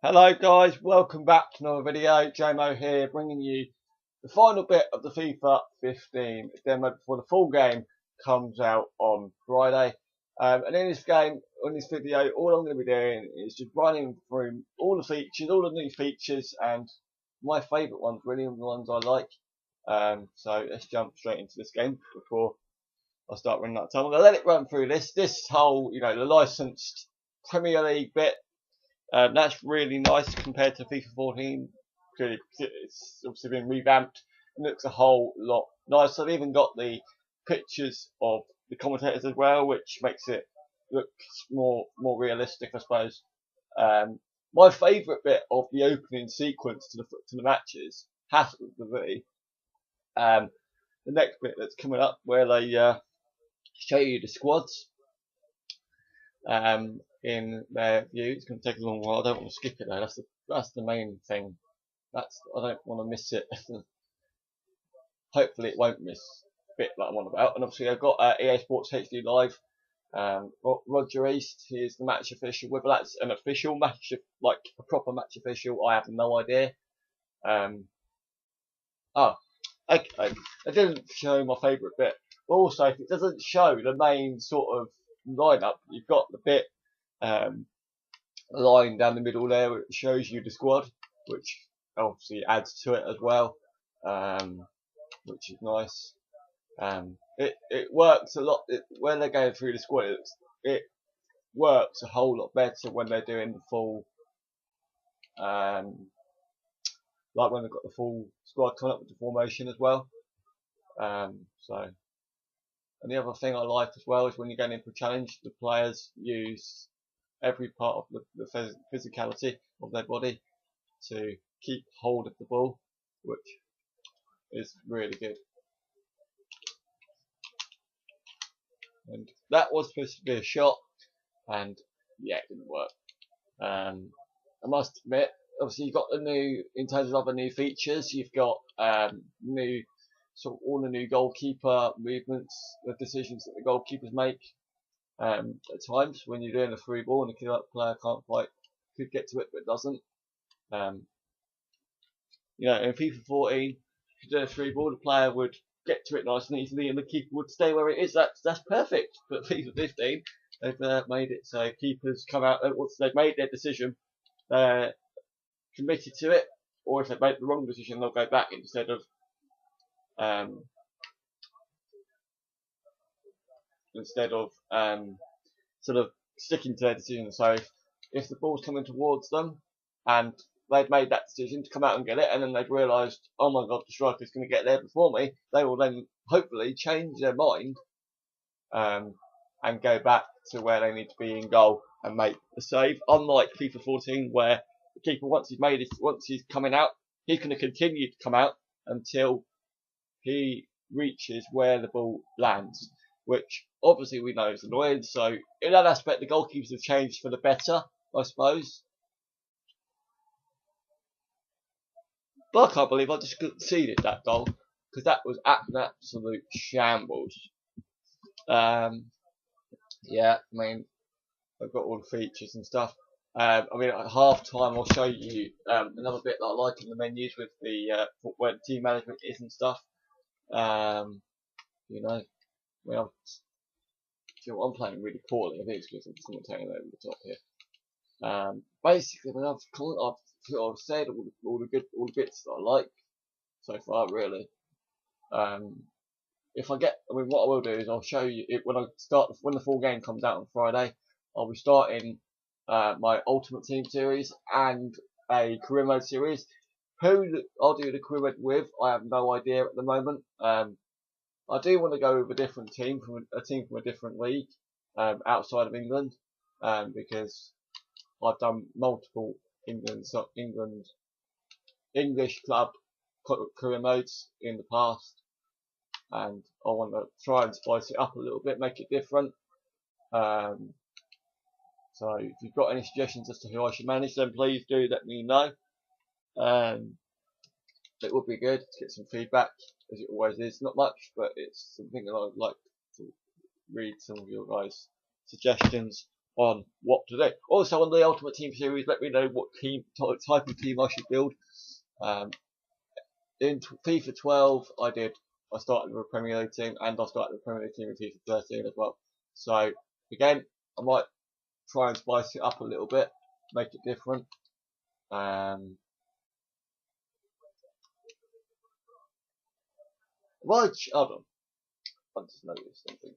Hello guys, welcome back to another video. JMO here, bringing you the final bit of the FIFA 15 demo before the full game comes out on Friday. And in this game, on this video, all I'm going to be doing is just running through all the features, all the new features, and my favourite ones, really, the ones I like. So let's jump straight into this game before I start running out of time. I'm going to let it run through this whole, the licensed Premier League bit. That's really nice compared to FIFA 14. It's obviously been revamped and looks a whole lot nicer. I've even got the pictures of the commentators as well, which makes it look more realistic, I suppose. My favourite bit of the opening sequence to the matches has to be the next bit that's coming up, where they show you the squads. In their view. It's going to take a long while. I don't want to skip it though. That's the main thing. I don't want to miss it. Hopefully it won't miss a bit that I'm on about. And obviously I've got EA Sports HD Live. Roger East, he is the match official. Whether that's an official match, like a proper match official, I have no idea. Okay. It didn't show my favourite bit. But also, if it doesn't show the main sort of lineup, you've got the bit line down the middle there which shows you the squad, which obviously adds to it as well, which is nice. It works a lot when they're going through the squad. It works a whole lot better when they're doing the full, like when they've got the full squad coming up with the formation as well. And the other thing I like as well is when you're going in for a challenge, the players use every part of the physicality of their body to keep hold of the ball, which is really good. And that was supposed to be a shot, and yeah, it didn't work. I must admit, obviously you've got the new, in terms of other new features, you've got new sort of all the new goalkeeper movements, the decisions that the goalkeepers make. At times when you're doing a through ball and the player could get to it but doesn't. In FIFA 14, if you do a through ball, the player would get to it nice and easily, and the keeper would stay where it is. That's perfect. But FIFA 15, they've made it so keepers come out once they've made their decision, they're committed to it, or if they make the wrong decision, they'll go back instead of sort of sticking to their decision. So if the ball's coming towards them and they've made that decision to come out and get it, and then they've realised, oh my god, the striker's going to get there before me, they will then hopefully change their mind and go back to where they need to be in goal and make the save. Unlike FIFA 14, where the keeper, once he's coming out, he's going to continue to come out until he reaches where the ball lands, which obviously we know is annoying. So in that aspect, the goalkeepers have changed for the better, I suppose. But I can't believe I just conceded that goal, because that was an absolute shambles. Yeah, I mean, I've got all the features and stuff. At half time I'll show you another bit that I like in the menus with the where the team management is and stuff. I'm playing really poorly. I think it's because I'm commentating over the top here. Basically, I've said all the bits that I like so far, really. What I will do is I'll show you it when the full game comes out on Friday. I'll be starting my Ultimate Team series and a career mode series. Who I'll do the career mode with, I have no idea at the moment. I do want to go with a different team from a different league outside of England, because I've done multiple English club career modes in the past, and I want to try and spice it up a little bit, make it different. So if you've got any suggestions as to who I should manage, then please do let me know. It would be good to get some feedback, as it always is. Not much, but it's something that I'd like to read some of your guys' suggestions on what to do. Also on the Ultimate Team series, let me know what type of team I should build. In FIFA 12, I started with a Premier League team, and I started with a Premier League team in FIFA 13 as well. So again, I might try and spice it up a little bit, make it different. Hold on. I just noticed something.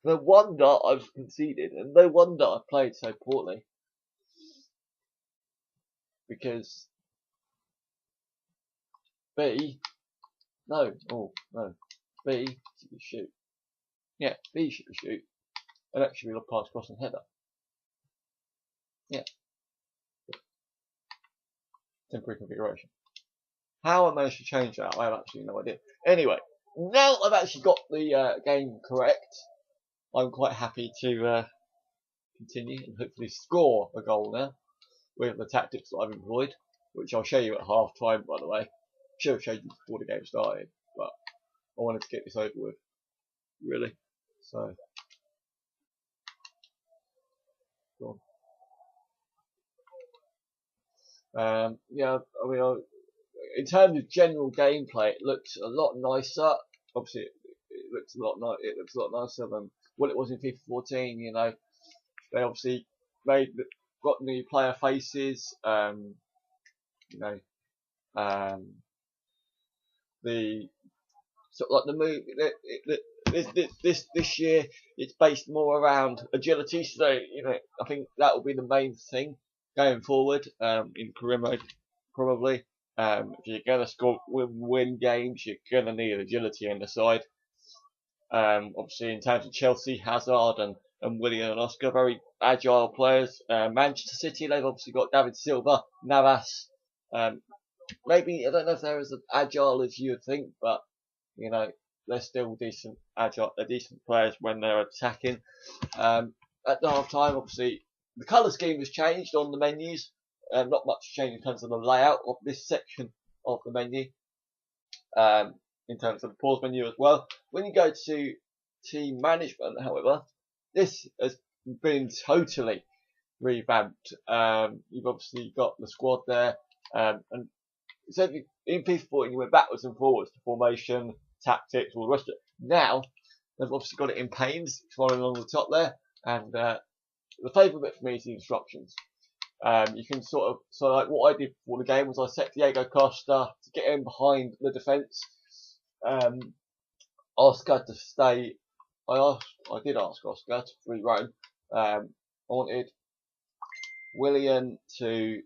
No wonder I've conceded, and no wonder I played so poorly. Because B should be shoot. Yeah, B should be shoot. And actually look past cross and header. Yeah. Temporary configuration. How I managed to change that, I have actually no idea. Anyway, now I've actually got the game correct, I'm quite happy to continue and hopefully score a goal now with the tactics that I've employed, which I'll show you at half time, by the way. Should have showed you before the game started, but I wanted to get this over with, really. So, go on. Yeah, I mean, in terms of general gameplay, it looks a lot nicer. Obviously, it looks a lot nicer than what it was in FIFA 14. You know, they obviously got new player faces. You know, the sort of like the move. This year it's based more around agility. So you know, I think that will be the main thing going forward in career mode, probably. If you're gonna win games, you're gonna need agility on the side. Obviously, in terms of Chelsea, Hazard and Willian and Oscar, very agile players. Manchester City, they've obviously got David Silva, Navas. Maybe I don't know if they're as agile as you would think, but you know they're still decent players when they're attacking. At the half time, obviously, the colour scheme has changed on the menus. Not much change in terms of the layout of this section of the menu. In terms of the pause menu as well. When you go to team management, however, this has been totally revamped. You've obviously got the squad there, and so in FIFA 14 you went backwards and forwards to formation, tactics, all the rest of it. Now they've obviously got it in panes, following along the top there, and the favourite bit for me is the instructions. You can so like what I did before the game was I set Diego Costa to get in behind the defence. Oscar to stay. I did ask Oscar to free roam. I wanted Willian to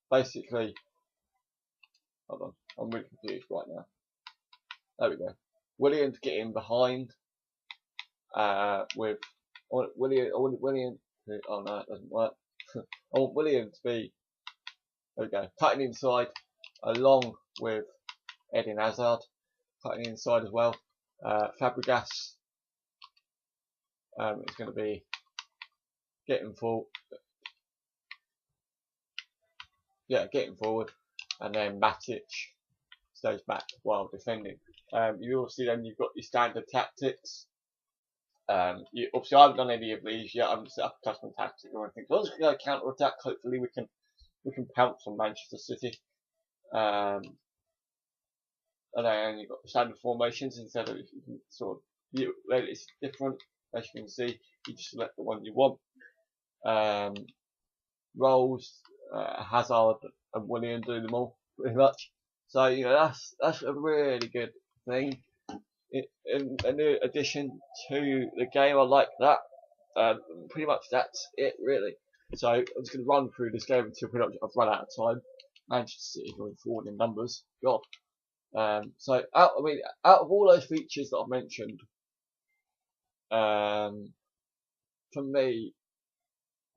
basically. Hold on, I'm really confused right now. There we go. Willian to get in behind. With I want Willian. Oh no, it doesn't work. I want William to be. There we go. Cutting inside, along with Eden Hazard, cutting inside as well. Fabregas is going to be getting forward. Yeah, getting forward, and then Matic stays back while defending. You will see then you've got your standard tactics. Obviously, I haven't done any of these yet. I haven't set up a custom tactic or anything. So as we go counter attack, hopefully we can pounce on Manchester City. And then you've got the standard formations instead of you can sort of it's different. As you can see, you just select the one you want. Roles, Hazard and Willian do them all pretty much. So you know that's a really good thing. A new addition to the game. I like that. Pretty much that's it really. So I'm just going to run through this game until pretty much I've run out of time. Manchester City going forward in numbers. God. So out of all those features that I've mentioned, for me,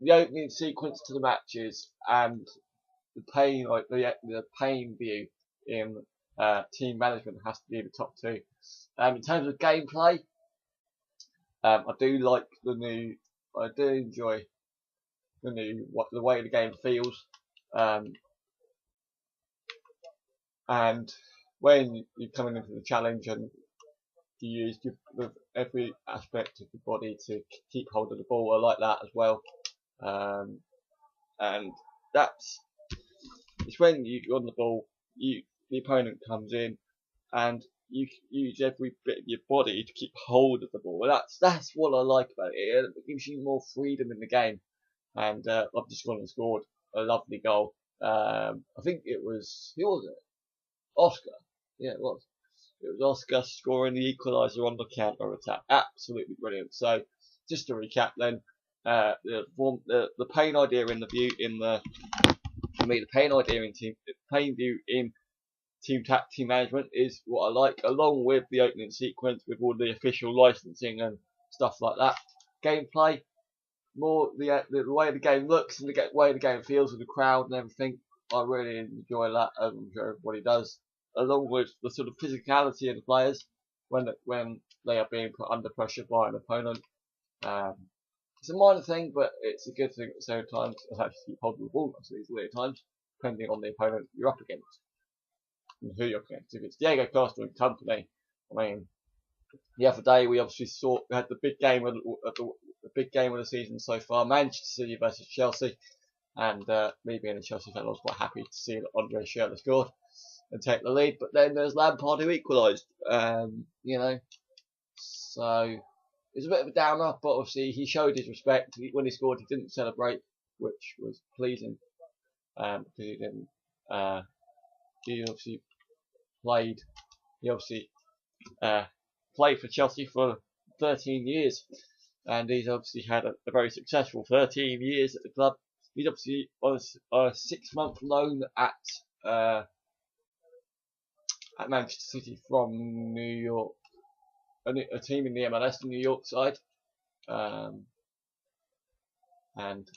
the opening sequence to the matches and the pain view in team management has to be the top two. In terms of gameplay, I do enjoy the way the game feels, and when you're coming into the challenge and you use every aspect of your body to keep hold of the ball. I like that as well. And it's when you're on the ball, the opponent comes in, and you use every bit of your body to keep hold of the ball. That's what I like about it. It gives you more freedom in the game. And I've just gone and scored a lovely goal. I think it was, who was it? Oscar. Yeah, it was. It was Oscar scoring the equaliser on the counter attack. Absolutely brilliant. So, just to recap, then, the pain idea in the view the pain idea in team management is what I like, along with the opening sequence with all the official licensing and stuff like that. Gameplay, more the way the game looks and the way the game feels with the crowd and everything. I really enjoy that, as I'm sure everybody does, along with the sort of physicality of the players when they are being put under pressure by an opponent. It's a minor thing, but it's a good thing at the same time to actually keep hold of the ball nice and easily at times, depending on the opponent you're up against and who you're up against. If it's Diego Costa and company, I mean, the other day we obviously we had the big game of the season so far, Manchester City versus Chelsea, and me being a Chelsea fan, I was quite happy to see that Andre Schürrle scored and take the lead. But then there's Lampard who equalised, so it's a bit of a downer. But obviously he showed his respect when he scored. He didn't celebrate, which was pleasing, because he didn't. He obviously played. He obviously played for Chelsea for 13 years, and he's obviously had a very successful 13 years at the club. He's obviously on a 6-month loan at Manchester City from New York, a team in the MLS, the New York side, and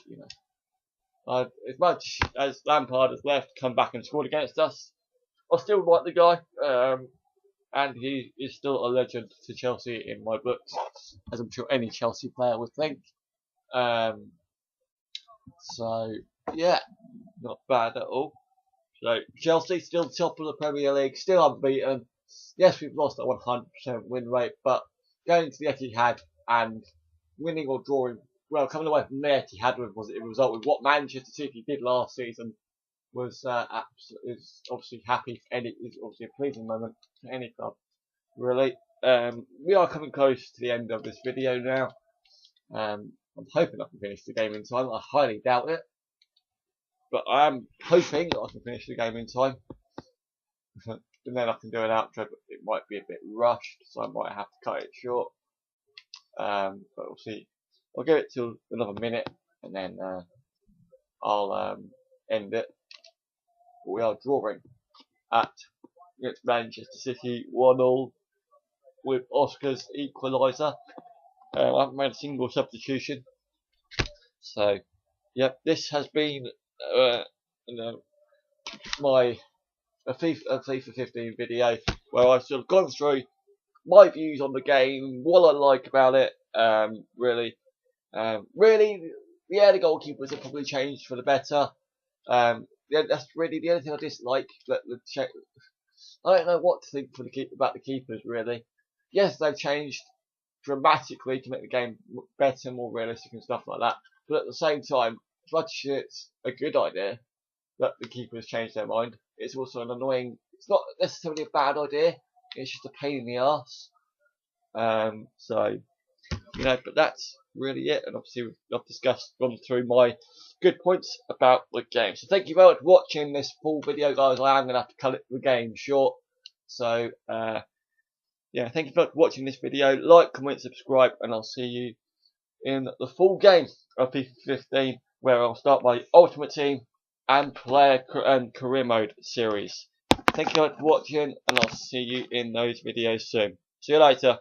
as much as Lampard has left, come back and scored against us, I still like the guy, and he is still a legend to Chelsea in my books, as I'm sure any Chelsea player would think. So yeah, not bad at all. So Chelsea still top of the Premier League, still unbeaten. Yes, we've lost a 100% win rate, but going to the Etihad and winning or drawing, well, coming away from the Etihad was a result with what Manchester City did last season was is obviously is obviously a pleasing moment for any club, really. We are coming close to the end of this video now. I'm hoping I can finish the game in time. I highly doubt it, but I am hoping that I can finish the game in time. And then I can do an outro, but it might be a bit rushed, so I might have to cut it short. But we'll see. I'll give it till another minute, and then I'll end it. But we are drawing against Manchester City 1-1 with Oscar's equaliser. I haven't made a single substitution. So, yep, this has been my FIFA 15 video where I've sort of gone through my views on the game, what I like about it. Really, the goalkeepers have probably changed for the better. Yeah, that's really the only thing I dislike. I don't know what to think about the keepers, really. Yes, they've changed dramatically to make the game better, more realistic and stuff like that. But at the same time, as much as it's a good idea that the keepers change their mind, it's also an annoying. It's not necessarily a bad idea. It's just a pain in the arse. So, but that's really it. And obviously, I've gone through my good points about the game. So thank you very much for watching this full video, guys. I am going to have to cut the game short. So, yeah, thank you for watching this video. Like, comment, subscribe, and I'll see you in the full game of FIFA 15, where I'll start my Ultimate Team and Player and Career Mode series. Thank you for watching, and I'll see you in those videos soon. See you later.